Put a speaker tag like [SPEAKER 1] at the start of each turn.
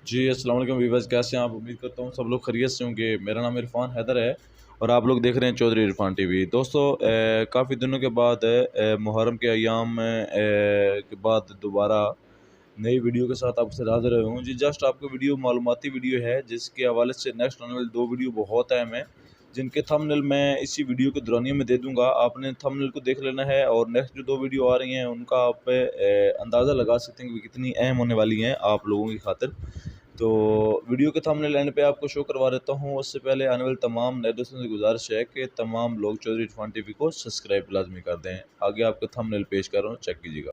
[SPEAKER 1] जी, अस्सलाम वालेकुम वीवर्स, कैसे हैं आप? उम्मीद करता हूँ सब लोग खैरियत से होंगे। मेरा नाम इरफ़ान हैदर है और आप लोग देख रहे हैं चौधरी इरफ़ान टीवी। दोस्तों, काफ़ी दिनों के बाद मुहर्रम के अय्याम के बाद दोबारा नई वीडियो के साथ आपके साथ हाज़िर हुआ हूँ। जी, जस्ट आपको वीडियो मालूमाती वीडियो है, जिसके हवाले से नेक्स्ट आने वाली 2 वीडियो बहुत अहम हैं, जिनके थंबनेल मैं इसी वीडियो के दौरानिए में दे दूँगा। आपने थंबनेल को देख लेना है और नेक्स्ट जो 2 वीडियो आ रही हैं उनका आप अंदाज़ा लगा सकते हैं कि कितनी अहम होने वाली हैं आप लोगों की खातिर। तो वीडियो के थंबनेल एंड पे आपको शो करवा देता हूँ। उससे पहले आने वाले तमाम नए दोस्तों से गुजारिश है कि तमाम लोग चौधरी इरफ़ान टीवी को सब्सक्राइब लाज़मी कर दें। आगे आपको थंबनेल पेश कर रहा हूँ, चेक कीजिएगा।